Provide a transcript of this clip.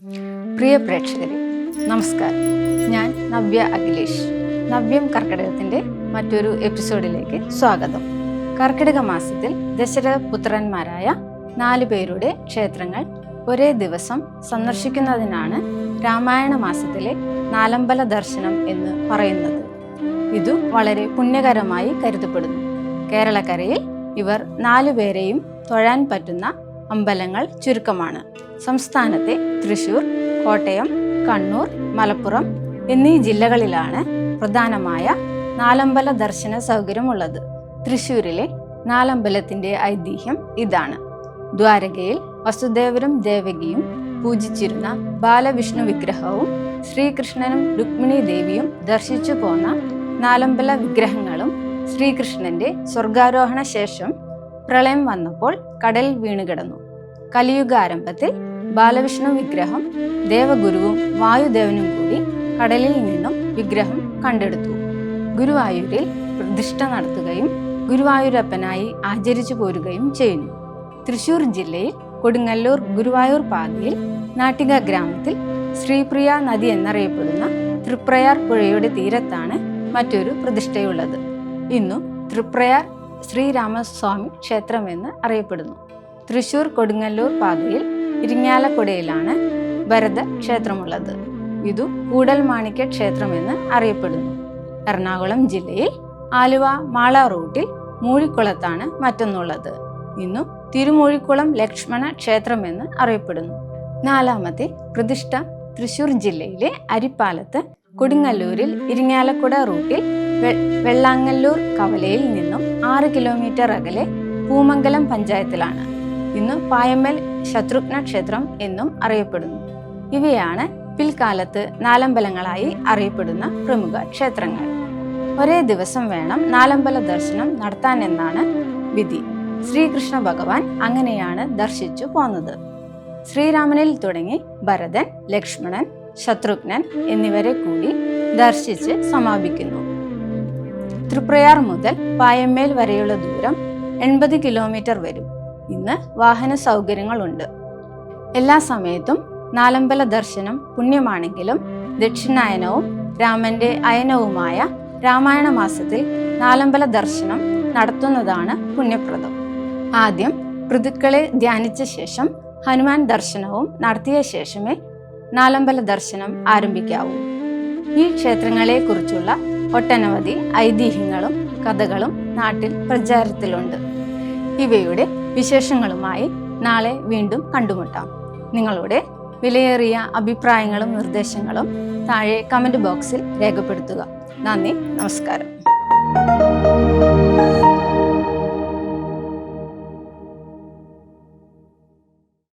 പ്രിയ പ്രേക്ഷകരെ, നമസ്കാരം. ഞാൻ നവ്യ അഖിലേഷ്. നവ്യം കർക്കിടകത്തിൻ്റെ മറ്റൊരു എപ്പിസോഡിലേക്ക് സ്വാഗതം. കർക്കിടക മാസത്തിൽ ദശരഥപുത്രന്മാരായ 4 പേരുടെ ക്ഷേത്രങ്ങൾ ഒരേ ദിവസം സന്ദർശിക്കുന്നതിനാണ് രാമായണ മാസത്തിലെ നാലമ്പല ദർശനം എന്ന് പറയുന്നത്. ഇതു വളരെ പുണ്യകരമായി കരുതപ്പെടുന്നു. കേരളക്കരയിൽ ഇവർ 4 പേരെയും തൊഴാൻ പറ്റുന്ന അമ്പലങ്ങൾ ചുരുക്കമാണ്. സംസ്ഥാനത്തെ തൃശ്ശൂർ, കോട്ടയം, കണ്ണൂർ, മലപ്പുറം എന്നീ ജില്ലകളിലാണ് പ്രധാനമായ നാലമ്പല ദർശന സൗകര്യമുള്ളത്. തൃശ്ശൂരിലെ നാലമ്പലത്തിൻ്റെ ഐതിഹ്യം ഇതാണ്. ദ്വാരകയിൽ വസുദേവരും ദേവകിയും പൂജിച്ചിരുന്ന ബാലവിഷ്ണു വിഗ്രഹവും ശ്രീകൃഷ്ണനും രുക്മിണി ദേവിയും ദർശിച്ചു പോന്ന നാലമ്പല വിഗ്രഹങ്ങളും ശ്രീകൃഷ്ണന്റെ സ്വർഗാരോഹണ ശേഷം പ്രളയം വന്നപ്പോൾ കടലിൽ വീണുകിടന്നു. കലിയുഗാരംഭത്തിൽ ബാലവിഷ്ണു വിഗ്രഹം ദേവഗുരുവും വായുദേവനും കൂടി കടലിൽ നിന്നും വിഗ്രഹം കണ്ടെടുത്തു. ഗുരുവായൂരിൽ പ്രതിഷ്ഠ നടത്തുകയും ഗുരുവായൂരപ്പനായി ആചരിച്ചു പോരുകയും ചെയ്യുന്നു. തൃശ്ശൂർ ജില്ലയിൽ കൊടുങ്ങല്ലൂർ ഗുരുവായൂർ പാതയിൽ നാട്ടിക ഗ്രാമത്തിൽ ശ്രീപ്രിയ നദി എന്നറിയപ്പെടുന്ന തൃപ്രയാർ പുഴയുടെ തീരത്താണ് മറ്റൊരു പ്രതിഷ്ഠയുള്ളത്. ഇന്നു തൃപ്രയാർ ശ്രീരാമസ്വാമി ക്ഷേത്രമെന്ന് അറിയപ്പെടുന്നു. തൃശ്ശൂർ കൊടുങ്ങല്ലൂർ പാതയിൽ ഇരിങ്ങാലക്കുടയിലാണ് ഭരത ക്ഷേത്രമുള്ളത്. ഇതു കൂടൽമാണിക്യ ക്ഷേത്രമെന്ന് അറിയപ്പെടുന്നു. എറണാകുളം ജില്ലയിൽ ആലുവ മാള റൂട്ടിൽ മൂഴിക്കുളത്താണ് മറ്റൊന്നുള്ളത്. ഇന്നു തിരുമൂഴിക്കുളം ലക്ഷ്മണ ക്ഷേത്രമെന്ന് അറിയപ്പെടുന്നു. 4ാമത്തെ പ്രതിഷ്ഠ തൃശ്ശൂർ ജില്ലയിലെ അരിപ്പാലത്ത് കൊടുങ്ങല്ലൂരിൽ ഇരിങ്ങാലക്കുട റൂട്ടിൽ വെള്ളാങ്ങല്ലൂർ കവലയിൽ നിന്നും 6 കിലോമീറ്റർ അകലെ പൂമംഗലം പഞ്ചായത്തിലാണ്. ഇന്ന് പായമ്മൽ ശത്രുഘ്ന ക്ഷേത്രം എന്നും അറിയപ്പെടുന്നു. ഇവയാണ് പിൽക്കാലത്ത് നാലമ്പലങ്ങളായി അറിയപ്പെടുന്ന പ്രമുഖ ക്ഷേത്രങ്ങൾ. ഒരേ ദിവസം വേണം നാലമ്പല ദർശനം നടത്താനെന്നാണ് വിധി. ശ്രീകൃഷ്ണ ഭഗവാൻ അങ്ങനെയാണ് ദർശിച്ചു പോന്നത്. ശ്രീരാമനിൽ തുടങ്ങി ഭരതൻ, ലക്ഷ്മണൻ, ശത്രുഘ്നൻ എന്നിവരെ കൂടി ദർശിച്ച് സമാപിക്കുന്നു. തൃപ്രയാർ മുതൽ പായമ്മേൽ വരെയുള്ള ദൂരം 80 കിലോമീറ്റർ വരും. ഇന്ന് വാഹന സൗകര്യങ്ങളുണ്ട്. എല്ലാ സമയത്തും നാലമ്പല ദർശനം പുണ്യമാണെങ്കിലും ദക്ഷിണായനവും രാമന്റെ അയനവുമായ രാമായണ മാസത്തിൽ നാലമ്പല ദർശനം നടത്തുന്നതാണ് പുണ്യപ്രദം. ആദ്യം ഋതുക്കളെ ധ്യാനിച്ച ശേഷം ഹനുമാൻ ദർശനവും നടത്തിയ ശേഷമേ നാലമ്പല ദർശനം ആരംഭിക്കാവൂ. ഈ ക്ഷേത്രങ്ങളെ കുറിച്ചുള്ള ഒട്ടനവധി ഐതിഹ്യങ്ങളും കഥകളും നാട്ടിൽ പ്രചാരത്തിലുണ്ട്. ഇവയുടെ വിശേഷങ്ങളുമായി നാളെ വീണ്ടും കണ്ടുമുട്ടാം. നിങ്ങളുടെ വിലയേറിയ അഭിപ്രായങ്ങളും നിർദ്ദേശങ്ങളും താഴെ കമന്റ് ബോക്സിൽ രേഖപ്പെടുത്തുക. നന്ദി, നമസ്കാരം.